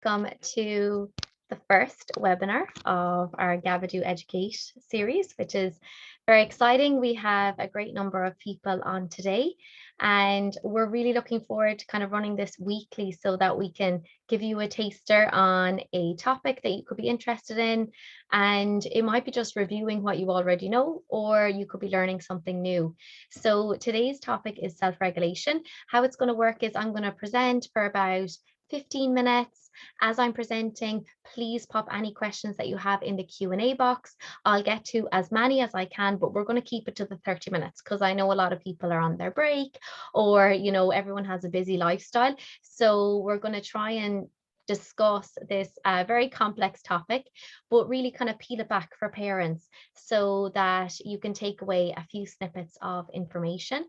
welcome to the first webinar of our Gabadoo Educate series, which is very exciting. We have a great number of people on today, and we're really looking forward to kind of running this weekly so that we can give you a taster on a topic that you could be interested in. And it might be just reviewing what you already know, or you could be learning something new. So today's topic is self-regulation. How it's going to work is I'm going to present for about 15 minutes. As I'm presenting, please pop any questions that you have in the Q&A box. I'll get to as many as I can, but we're going to keep it to the 30 minutes because I know a lot of people are on their break, or everyone has a busy lifestyle. So we're going to try and discuss this very complex topic, but really kind of peel it back for parents so that you can take away a few snippets of information.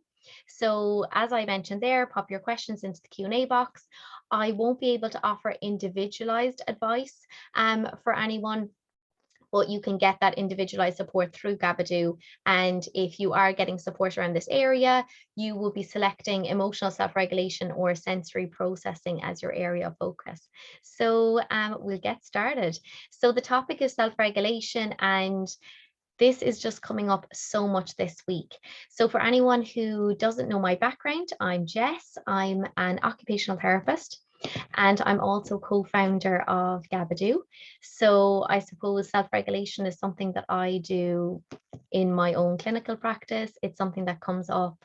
So as I mentioned there, pop your questions into the Q&A box. I won't be able to offer individualized advice for anyone, but you can get that individualized support through Gabadoo. And if you are getting support around this area, you will be selecting emotional self-regulation or sensory processing as your area of focus. So we'll get started. So the topic is self-regulation, and this is just coming up so much this week. So for anyone who doesn't know my background, I'm Jess. I'm an occupational therapist, and I'm also co-founder of Gabadoo. So I suppose self-regulation is something that I do in my own clinical practice. It's something that comes up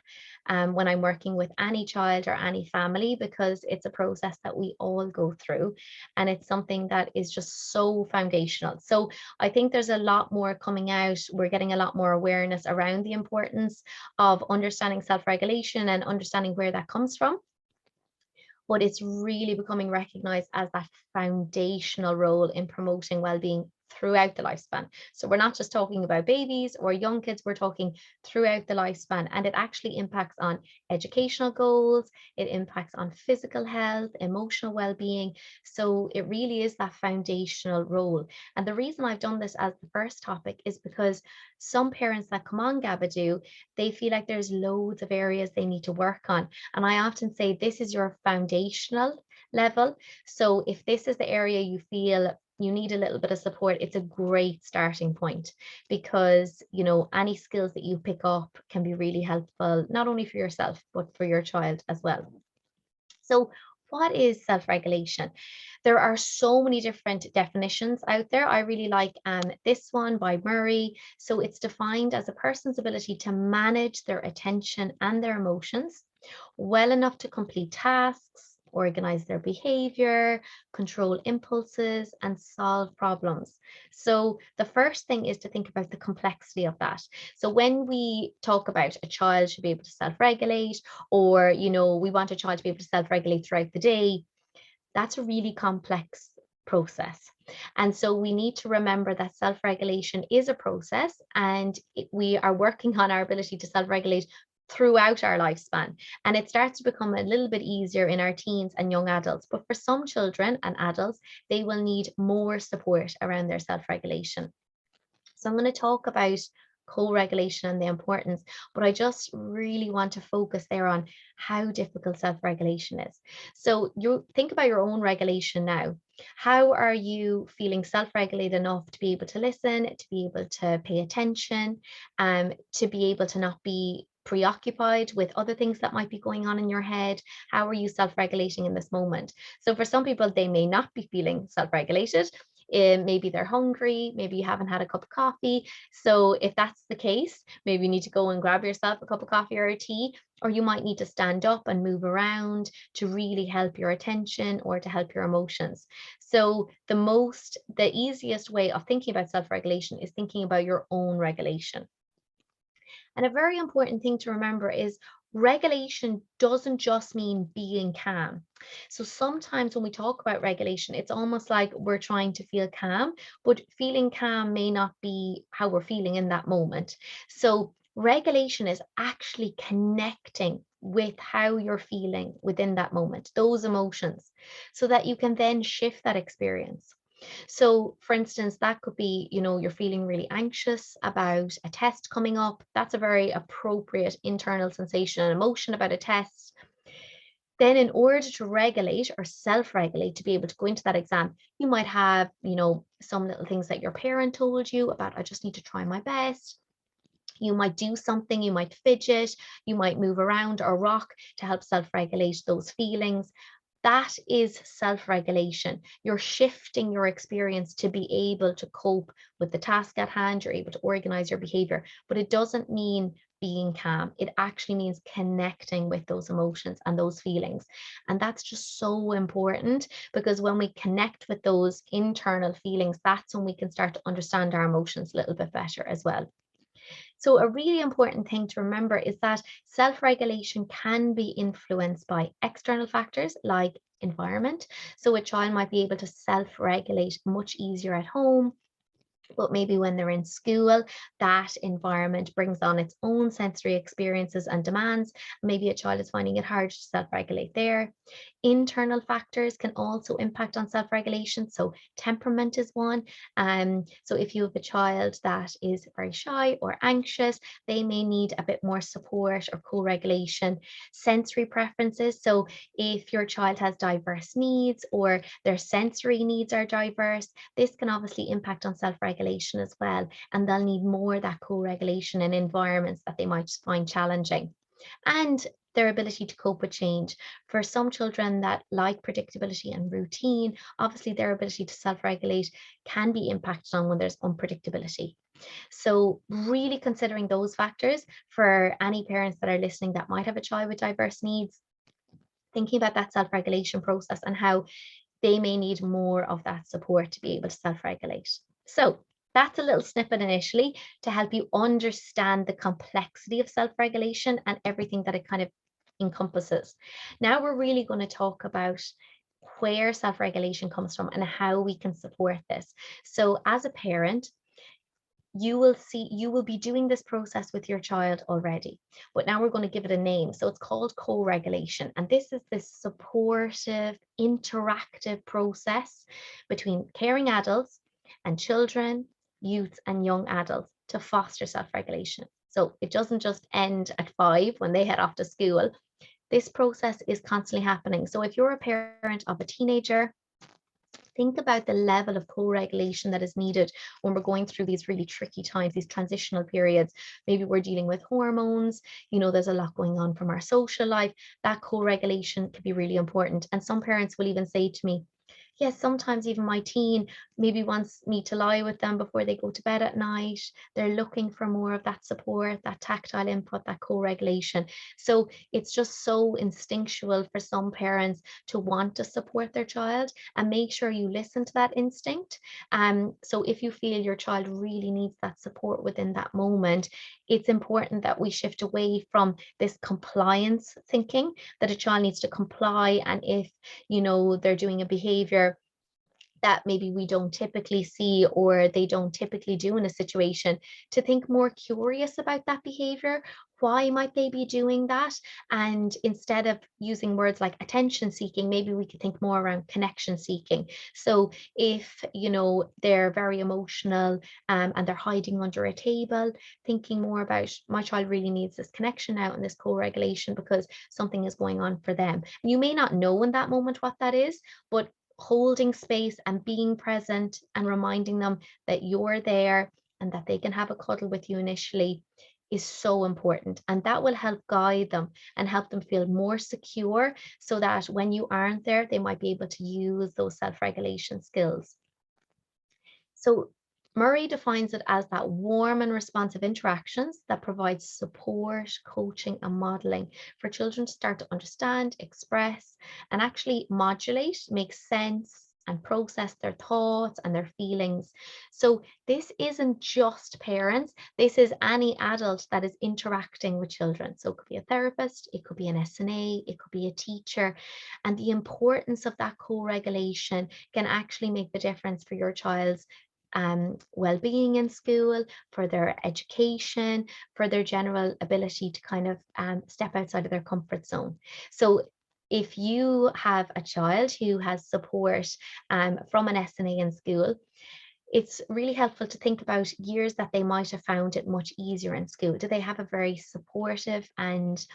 when I'm working with any child or any family, because it's a process that we all go through, and it's something that is just so foundational. So I think there's a lot more coming out. We're getting a lot more awareness around the importance of understanding self-regulation and understanding where that comes from, but it's really becoming recognized as that foundational role in promoting well-being throughout the lifespan. So we're not just talking about babies or young kids, we're talking throughout the lifespan, and it actually impacts on educational goals, it impacts on physical health, emotional well-being. So it really is that foundational role. And the reason I've done this as the first topic is because some parents that come on Gabadoo, they feel like there's loads of areas they need to work on. And I often say this is your foundational level. So if this is the area you feel you need a little bit of support, it's a great starting point, because any skills that you pick up can be really helpful, not only for yourself but for your child as well. So what is self-regulation? There are so many different definitions out there. I really like this one by Murray. So it's defined as a person's ability to manage their attention and their emotions well enough to complete tasks, organize their behavior, control impulses, and solve problems. So the first thing is to think about the complexity of that. So when we talk about a child should be able to self-regulate, or we want a child to be able to self-regulate throughout the day, that's a really complex process. And so we need to remember that self-regulation is a process, and we are working on our ability to self-regulate throughout our lifespan. And it starts to become a little bit easier in our teens and young adults. But for some children and adults, they will need more support around their self-regulation. So I'm going to talk about co-regulation and the importance, but I just really want to focus there on how difficult self-regulation is. So you think about your own regulation now. How are you feeling self-regulated enough to be able to listen, to be able to pay attention, to be able to not be preoccupied with other things that might be going on in your head? How are you self-regulating in this moment? So for some people, they may not be feeling self-regulated. Maybe they're hungry, maybe you haven't had a cup of coffee. So if that's the case, maybe you need to go and grab yourself a cup of coffee or a tea, or you might need to stand up and move around to really help your attention or to help your emotions. So the easiest way of thinking about self-regulation is thinking about your own regulation. And a very important thing to remember is regulation doesn't just mean being calm. So sometimes when we talk about regulation, it's almost like we're trying to feel calm, but feeling calm may not be how we're feeling in that moment. So regulation is actually connecting with how you're feeling within that moment, those emotions, so that you can then shift that experience. So for instance, that could be, you're feeling really anxious about a test coming up. That's a very appropriate internal sensation and emotion about a test. Then in order to regulate or self-regulate, to be able to go into that exam, you might have, some little things that your parent told you about, I just need to try my best. You might do something, you might fidget, you might move around or rock to help self-regulate those feelings. That is self-regulation. You're shifting your experience to be able to cope with the task at hand. You're able to organize your behavior, but it doesn't mean being calm. It actually means connecting with those emotions and those feelings. And that's just so important, because when we connect with those internal feelings, that's when we can start to understand our emotions a little bit better as well. So a really important thing to remember is that self-regulation can be influenced by external factors like environment. So a child might be able to self-regulate much easier at home, but maybe when they're in school, that environment brings on its own sensory experiences and demands. Maybe a child is finding it hard to self-regulate there. Internal factors can also impact on self-regulation. So temperament is one. So if you have a child that is very shy or anxious, they may need a bit more support or co-regulation. Sensory preferences. So if your child has diverse needs or their sensory needs are diverse, this can obviously impact on self-regulation as well, and they'll need more of that co-regulation in environments that they might find challenging. And their ability to cope with change. For some children that like predictability and routine, obviously their ability to self-regulate can be impacted on when there's unpredictability. So really considering those factors for any parents that are listening that might have a child with diverse needs, thinking about that self-regulation process and how they may need more of that support to be able to self-regulate. So that's a little snippet initially to help you understand the complexity of self-regulation and everything that it kind of encompasses. Now we're really going to talk about where self-regulation comes from and how we can support this. So as a parent, you will be doing this process with your child already, but now we're going to give it a name. So it's called co-regulation, and this is this supportive interactive process between caring adults and children, youth and young adults to foster self-regulation. So it doesn't just end at 5 when they head off to school. This process is constantly happening. So if you're a parent of a teenager, think about the level of co-regulation that is needed when we're going through these really tricky times, these transitional periods. Maybe we're dealing with hormones, there's a lot going on from our social life. That co-regulation can be really important. And some parents will even say to me, yes, sometimes even my teen maybe wants me to lie with them before they go to bed at night. They're looking for more of that support, that tactile input, that co-regulation. So it's just so instinctual for some parents to want to support their child, and make sure you listen to that instinct. So if you feel your child really needs that support within that moment, it's important that we shift away from this compliance thinking that a child needs to comply. And if they're doing a behavior that maybe we don't typically see or they don't typically do in a situation, to think more curious about that behavior. Why might they be doing that? And instead of using words like attention seeking, maybe we could think more around connection seeking. So if they're very emotional, and they're hiding under a table, thinking more about, my child really needs this connection now and this co-regulation because something is going on for them. And you may not know in that moment what that is, but holding space and being present and reminding them that you're there and that they can have a cuddle with you initially is so important. And that will help guide them and help them feel more secure, so that when you aren't there, they might be able to use those self-regulation skills. So Murray defines it as that warm and responsive interactions that provide support, coaching, and modeling for children to start to understand, express, and actually modulate, make sense, and process their thoughts and their feelings. So this isn't just parents, this is any adult that is interacting with children. So it could be a therapist, it could be an SNA, it could be a teacher. And the importance of that co-regulation can actually make the difference for your child's well-being in school, for their education, for their general ability to kind of step outside of their comfort zone. So if you have a child who has support from an SNA in school, it's really helpful to think about years that they might have found it much easier in school. Do they have a very supportive and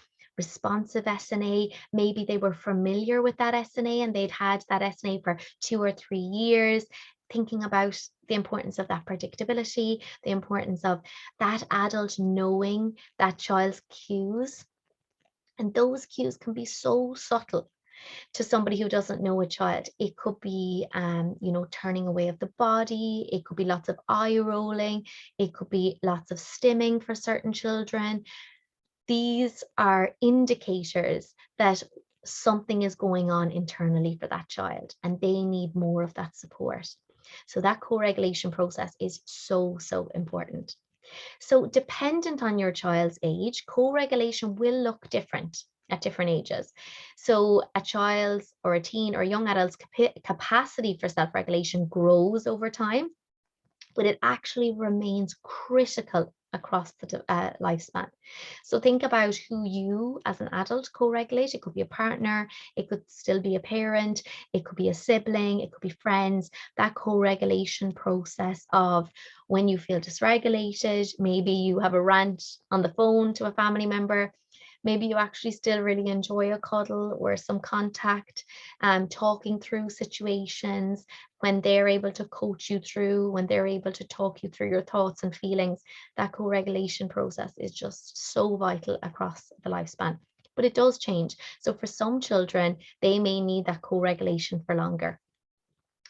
responsive SNA. Maybe they were familiar with that SNA and they'd had that SNA for 2 or 3 years, thinking about the importance of that predictability, the importance of that adult knowing that child's cues. And those cues can be so subtle to somebody who doesn't know a child. It could be, turning away of the body. It could be lots of eye rolling. It could be lots of stimming for certain children. These are indicators that something is going on internally for that child and they need more of that support. So that co-regulation process is so, so important. So dependent on your child's age, co-regulation will look different at different ages. So a child's or a teen or young adult's capacity for self-regulation grows over time, but it actually remains critical across the lifespan. So think about who you as an adult co-regulate. It could be a partner, it could still be a parent, it could be a sibling, it could be friends. That co-regulation process of when you feel dysregulated, maybe you have a rant on the phone to a family member, maybe you actually still really enjoy a cuddle or some contact, talking through situations, when they're able to coach you through, when they're able to talk you through your thoughts and feelings. That co-regulation process is just so vital across the lifespan. But it does change. So for some children, they may need that co-regulation for longer.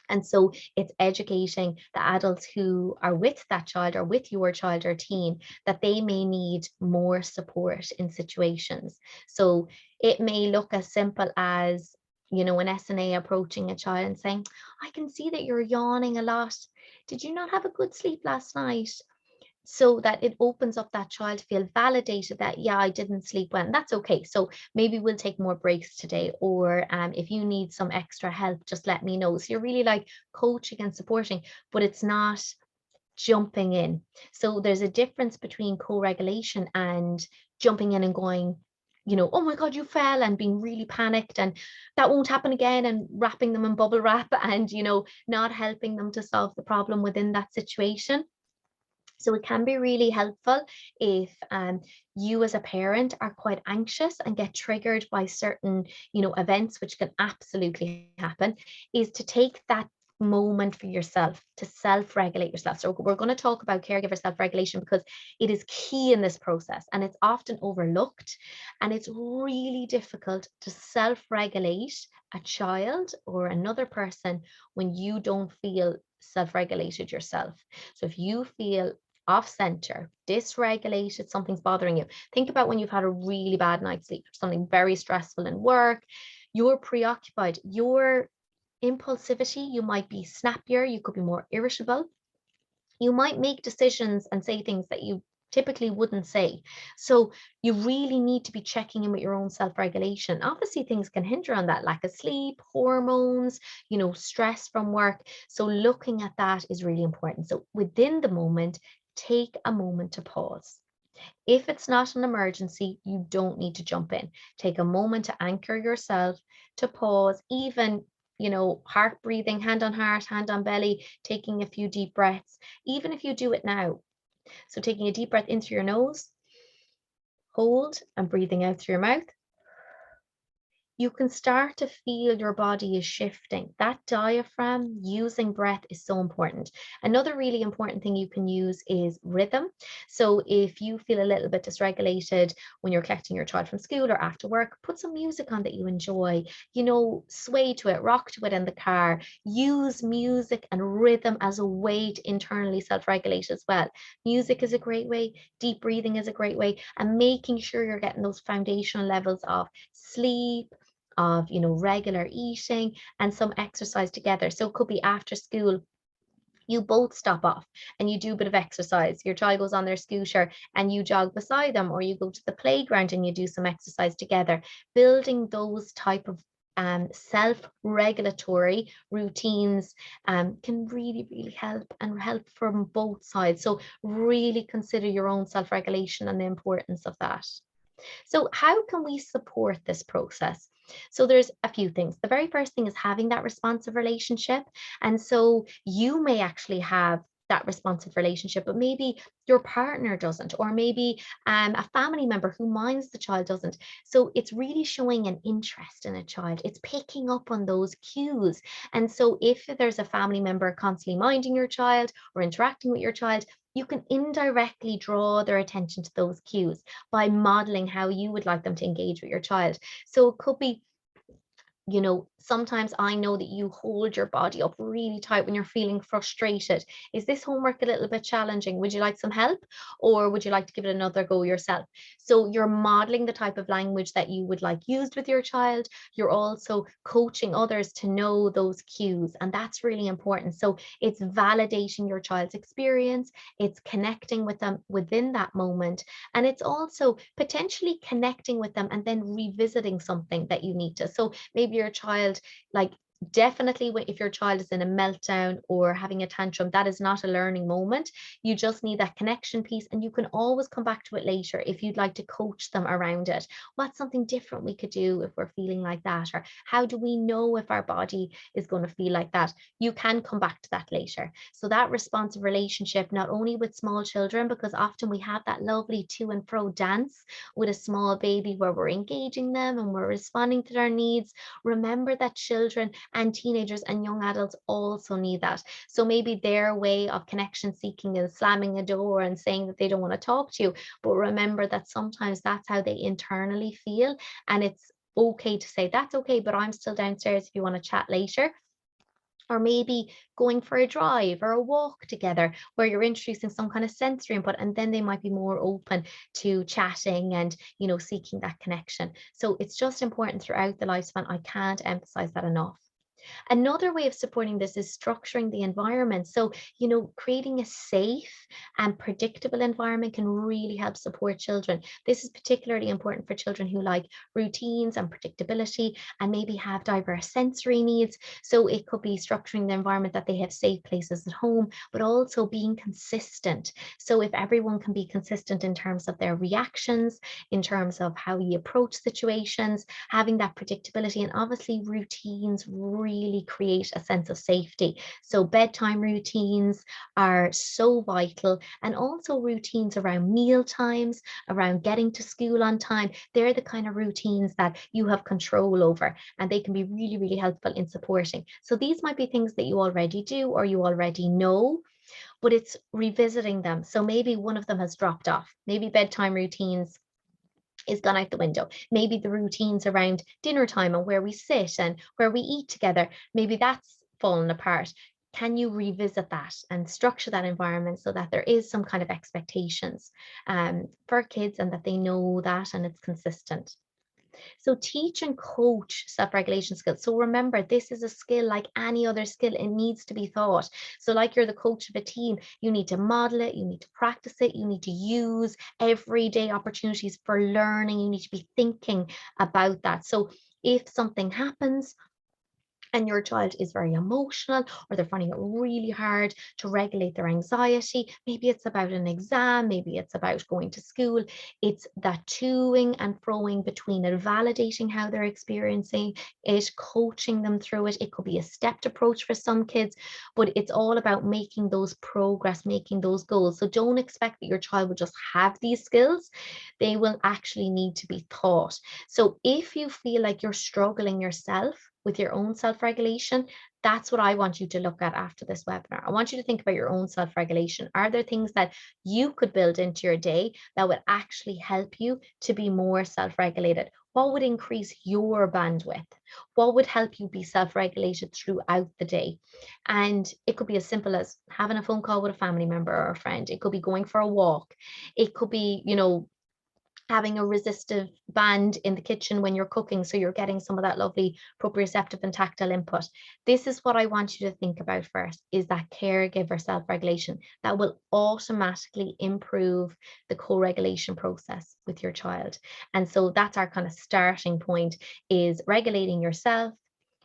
And so it's educating the adults who are with that child or with your child or teen that they may need more support in situations. So it may look as simple as, an SNA approaching a child and saying, I can see that you're yawning a lot. Did you not have a good sleep last night? So that it opens up that child to feel validated that, yeah, I didn't sleep well, and that's okay. So maybe we'll take more breaks today, or if you need some extra help, just let me know. So you're really like coaching and supporting, but it's not jumping in. So there's a difference between co-regulation and jumping in and going, oh my God, you fell, and being really panicked and that won't happen again, and wrapping them in bubble wrap and, not helping them to solve the problem within that situation. So it can be really helpful if you as a parent are quite anxious and get triggered by certain, events, which can absolutely happen, is to take that moment for yourself to self-regulate yourself. So we're going to talk about caregiver self-regulation because it is key in this process and it's often overlooked, and it's really difficult to self-regulate a child or another person when you don't feel self-regulated yourself. So if you feel off center, dysregulated, something's bothering you. Think about when you've had a really bad night's sleep, something very stressful in work, you're preoccupied, your impulsivity, you might be snappier, you could be more irritable. You might make decisions and say things that you typically wouldn't say. So you really need to be checking in with your own self-regulation. Obviously, things can hinder on that, lack of sleep, hormones, stress from work. So looking at that is really important. So within the moment, take a moment to pause. If it's not an emergency, you don't need to jump in. Take a moment to anchor yourself, to pause, even, heart breathing, hand on heart, hand on belly, taking a few deep breaths, even if you do it now. So taking a deep breath into your nose, hold, and breathing out through your mouth. You can start to feel your body is shifting. That diaphragm, using breath, is so important. Another really important thing you can use is rhythm. So if you feel a little bit dysregulated when you're collecting your child from school or after work, put some music on that you enjoy, sway to it, rock to it in the car. Use music and rhythm as a way to internally self-regulate as well. Music is a great way, deep breathing is a great way, and making sure you're getting those foundational levels of sleep, of regular eating, and some exercise together. So it could be after school, you both stop off and you do a bit of exercise. Your child goes on their scooter and you jog beside them, or you go to the playground and you do some exercise together. Building those type of self-regulatory routines can really, really help, and help from both sides. So really consider your own self-regulation and the importance of that. So how can we support this process? So there's a few things. The very first thing is having that responsive relationship. And so you may actually have that responsive relationship, but maybe your partner doesn't, or maybe a family member who minds the child doesn't. So it's really showing an interest in a child. It's picking up on those cues. And so if there's a family member constantly minding your child or interacting with your child, you can indirectly draw their attention to those cues by modeling how you would like them to engage with your child. So it could be, sometimes I know that you hold your body up really tight when you're feeling frustrated. Is this homework a little bit challenging? Would you like some help? Or would you like to give it another go yourself? So you're modeling the type of language that you would like used with your child. You're also coaching others to know those cues. And that's really important. So it's validating your child's experience. It's connecting with them within that moment. And it's also potentially connecting with them and then revisiting something that you need to. So maybe your child, like, definitely if your child is in a meltdown or having a tantrum, that is not a learning moment. You just need that connection piece, and you can always come back to it later if you'd like to coach them around it. What's something different we could do if we're feeling like that? Or how do we know if our body is going to feel like that? You can come back to that later. So that responsive relationship, not only with small children, because often we have that lovely to and fro dance with a small baby where we're engaging them and we're responding to their needs. Remember that children and teenagers and young adults also need that. So maybe their way of connection seeking is slamming a door and saying that they don't want to talk to you. But remember that sometimes that's how they internally feel. And it's okay to say, that's okay, but I'm still downstairs if you want to chat later. Or maybe going for a drive or a walk together where you're introducing some kind of sensory input, and then they might be more open to chatting and, seeking that connection. So it's just important throughout the lifespan. I can't emphasize that enough. Another way of supporting this is structuring the environment. So, creating a safe and predictable environment can really help support children. This is particularly important for children who like routines and predictability and maybe have diverse sensory needs. So it could be structuring the environment that they have safe places at home, but also being consistent. So if everyone can be consistent in terms of their reactions, in terms of how you approach situations, having that predictability, and obviously routines really create a sense of safety. So bedtime routines are so vital, and also routines around meal times, around getting to school on time. They're the kind of routines that you have control over, and they can be really, really helpful in supporting. So these might be things that you already do or you already know, but it's revisiting them. So maybe one of them has dropped off. Maybe bedtime routines is gone out the window. Maybe the routines around dinner time and where we sit and where we eat together, maybe that's fallen apart. Can you revisit that and structure that environment so that there is some kind of expectations for kids, and that they know that and it's consistent? So teach and coach self-regulation skills. So remember, this is a skill like any other skill. It needs to be taught. So like you're the coach of a team, you need to model it, you need to practice it, you need to use everyday opportunities for learning. You need to be thinking about that. So if something happens and your child is very emotional, or they're finding it really hard to regulate their anxiety, maybe it's about an exam, maybe it's about going to school, it's that toing and froing between it, validating how they're experiencing it, coaching them through it. It could be a stepped approach for some kids, but it's all about making those progress, making those goals. So don't expect that your child will just have these skills. They will actually need to be taught. So if you feel like you're struggling yourself with your own self-regulation, that's what I want you to look at after this webinar. I want you to think about your own self-regulation. Are there things that you could build into your day that would actually help you to be more self-regulated? What would increase your bandwidth? What would help you be self-regulated throughout the day? And it could be as simple as having a phone call with a family member or a friend. It could be going for a walk. It could be, having a resistive band in the kitchen when you're cooking, so you're getting some of that lovely proprioceptive and tactile input. This is what I want you to think about first, is that caregiver self-regulation that will automatically improve the co-regulation process with your child. And so that's our kind of starting point, is regulating yourself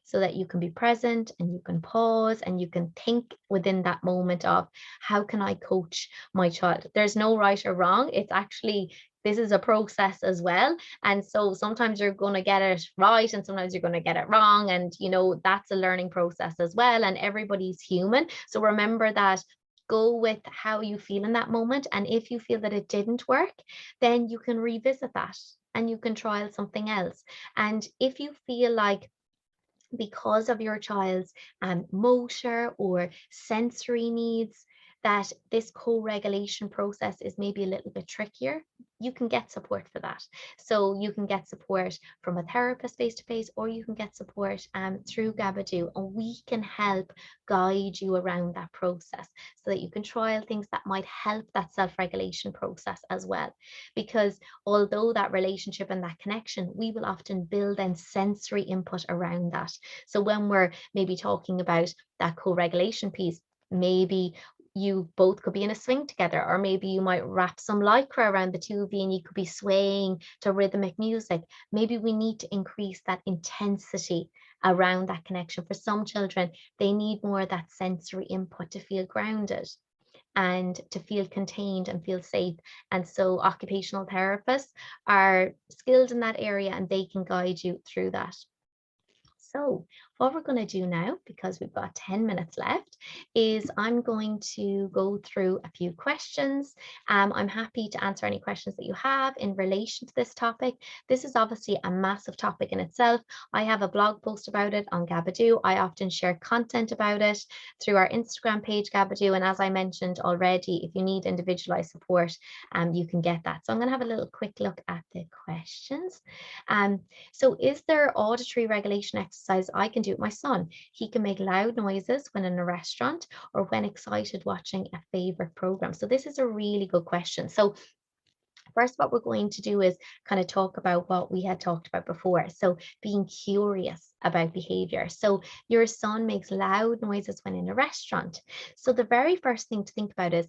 so that you can be present and you can pause and you can think within that moment of, how can I coach my child? There's no right or wrong. It's actually, this is a process as well. And so sometimes you're going to get it right and sometimes you're going to get it wrong. And, that's a learning process as well. And everybody's human. So remember that go with how you feel in that moment. And if you feel that it didn't work, then you can revisit that and you can trial something else. And if you feel like because of your child's motor or sensory needs, that this co-regulation process is maybe a little bit trickier, you can get support for that. So you can get support from a therapist face-to-face, or you can get support through Gabadoo, and we can help guide you around that process so that you can trial things that might help that self-regulation process as well. Because although that relationship and that connection, we will often build in sensory input around that. So when we're maybe talking about that co-regulation piece, maybe you both could be in a swing together, or maybe you might wrap some lycra around the two of you and you could be swaying to rhythmic music. Maybe we need to increase that intensity around that connection. For some children, they need more of that sensory input to feel grounded and to feel contained and feel safe. And so occupational therapists are skilled in that area and they can guide you through that. So what we're going to do now, because we've got 10 minutes left, is I'm going to go through a few questions. I'm happy to answer any questions that you have in relation to this topic. This is obviously a massive topic in itself. I have a blog post about it on Gabadoo. I often share content about it through our Instagram page, Gabadoo. And as I mentioned already, if you need individualized support, you can get that. So I'm going to have a little quick look at the questions. So is there auditory regulation exercise I can do with my son? He can make loud noises when in a restaurant or when excited watching a favorite program. So this is a really good question. So first, what we're going to do is kind of talk about what we had talked about before. So being curious about behavior. So your son makes loud noises when in a restaurant. So the very first thing to think about is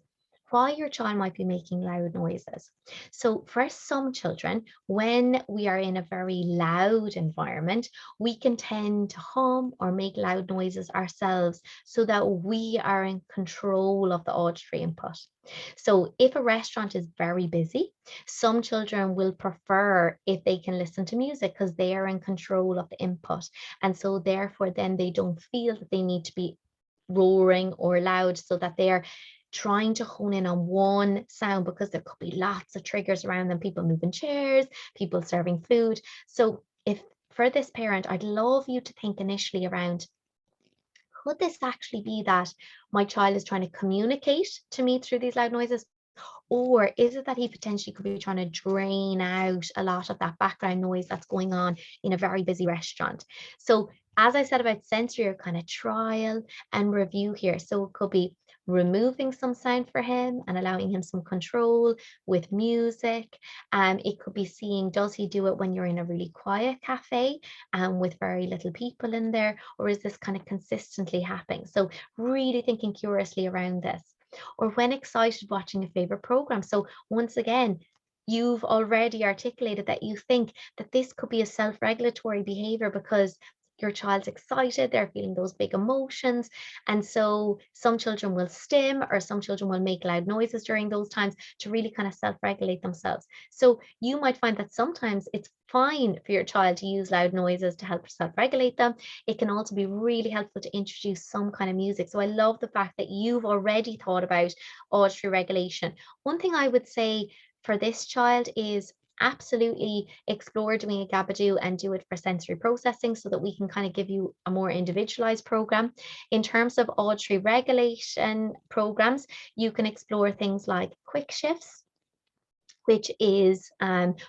why your child might be making loud noises. So for some children, when we are in a very loud environment, we can tend to hum or make loud noises ourselves so that we are in control of the auditory input. So if a restaurant is very busy, some children will prefer if they can listen to music because they are in control of the input. And so therefore then they don't feel that they need to be roaring or loud, so that they're trying to hone in on one sound, because there could be lots of triggers around them, people moving chairs, people serving food. So if for this parent, I'd love you to think initially around, could this actually be that my child is trying to communicate to me through these loud noises? Or is it that he potentially could be trying to drain out a lot of that background noise that's going on in a very busy restaurant? So as I said about sensory, kind of trial and review here. So it could be removing some sound for him and allowing him some control with music. It could be seeing, does he do it when you're in a really quiet cafe with very little people in there, or is this kind of consistently happening? So really thinking curiously around this. Or when excited watching a favorite program. So once again, you've already articulated that you think that this could be a self-regulatory behavior because your child's excited, they're feeling those big emotions. And so some children will stim, or some children will make loud noises during those times to really kind of self-regulate themselves. So you might find that sometimes it's fine for your child to use loud noises to help self-regulate them. It can also be really helpful to introduce some kind of music. So I love the fact that you've already thought about auditory regulation. One thing I would say for this child is absolutely explore doing a Gabadoo and do it for sensory processing, so that we can kind of give you a more individualized program. In terms of auditory regulation programs, you can explore things like quick shifts, which is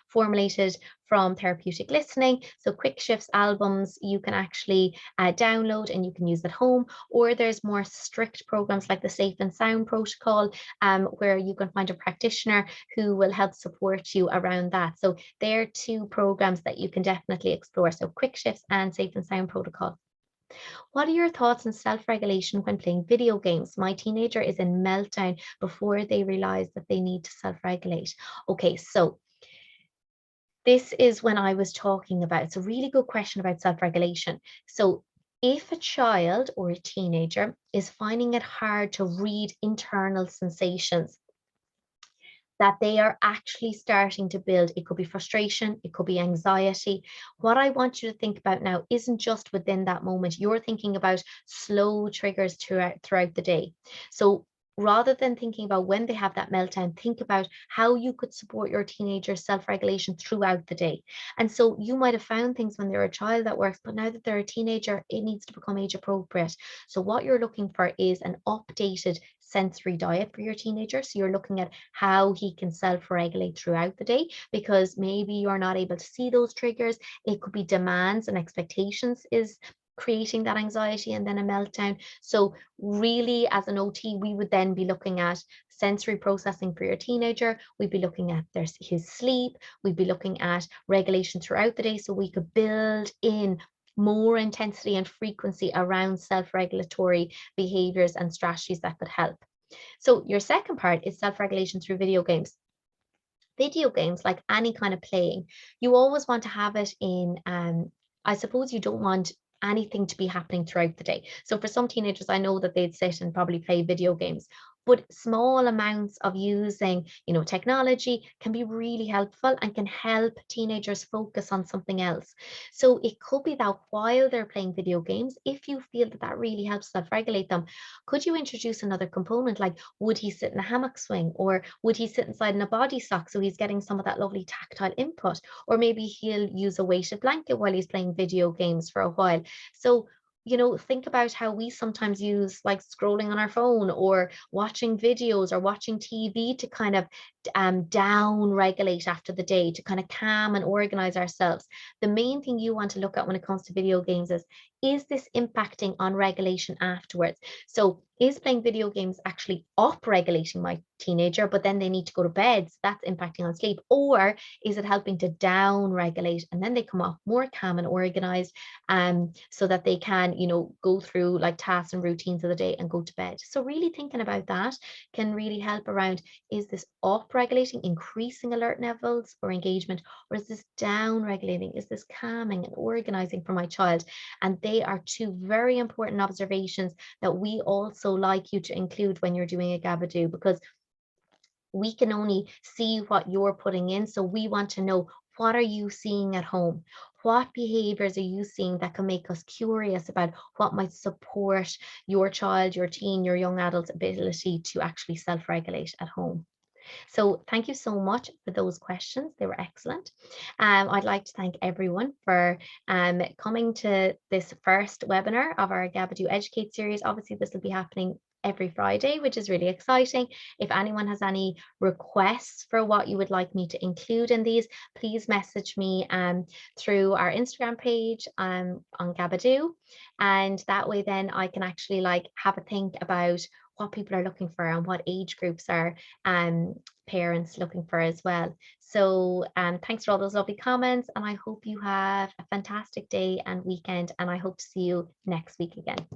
formulated from therapeutic listening. So quick shifts albums you can actually download and you can use at home, or there's more strict programs like the Safe and Sound protocol, where you can find a practitioner who will help support you around that. So there are two programs that you can definitely explore. So quick shifts and Safe and Sound protocol. What are your thoughts on self-regulation when playing video games? My teenager is in meltdown before they realize that they need to self-regulate. Okay, so this is when I was talking about, it's a really good question about self-regulation. So if a child or a teenager is finding it hard to read internal sensations, that they are actually starting to build, it could be frustration, it could be anxiety. What I want you to think about now isn't just within that moment. You're thinking about slow triggers throughout the day. So rather than thinking about when they have that meltdown, think about how you could support your teenager's self-regulation throughout the day. And so you might have found things when they're a child that works, but now that they're a teenager, it needs to become age appropriate. So what you're looking for is an updated sensory diet for your teenager. So you're looking at how he can self-regulate throughout the day, because maybe you're not able to see those triggers. It could be demands and expectations is creating that anxiety and then a meltdown. So really, as an OT, we would then be looking at sensory processing for your teenager. We'd be looking at his sleep. We'd be looking at regulation throughout the day, so we could build in more intensity and frequency around self-regulatory behaviors and strategies that could help. So your second part is self-regulation through video games. Video games, like any kind of playing, you always want to have it in, I suppose you don't want anything to be happening throughout the day. So for some teenagers, I know that they'd sit and probably play video games, but small amounts of using, technology can be really helpful and can help teenagers focus on something else. So it could be that while they're playing video games, if you feel that that really helps self-regulate them, could you introduce another component, like would he sit in a hammock swing, or would he sit inside in a body sock so he's getting some of that lovely tactile input, or maybe he'll use a weighted blanket while he's playing video games for a while. So think about how we sometimes use like scrolling on our phone or watching videos or watching TV to kind of down regulate after the day, to kind of calm and organize ourselves. The main thing you want to look at when it comes to video games is this impacting on regulation afterwards? So is playing video games actually up regulating my teenager, but then they need to go to bed, so that's impacting on sleep? Or is it helping to down regulate and then they come off more calm and organized, so that they can, go through like tasks and routines of the day and go to bed? So really thinking about that can really help around, is this up regulating, increasing alert levels or engagement, or is this down regulating? Is this calming and organizing for my child? And they are two very important observations that we also like you to include when you're doing a Gabadoo, because we can only see what you're putting in. So we want to know, what are you seeing at home? What behaviors are you seeing that can make us curious about what might support your child, your teen, your young adult's ability to actually self-regulate at home? So thank you so much for those questions. They were excellent. I'd like to thank everyone for coming to this first webinar of our Gabadoo Educate series. Obviously, this will be happening every Friday, which is really exciting. If anyone has any requests for what you would like me to include in these, please message me through our Instagram page on Gabadoo. And that way then I can actually have a think about what people are looking for and what age groups are parents looking for as well. So thanks for all those lovely comments, and I hope you have a fantastic day and weekend, and I hope to see you next week again.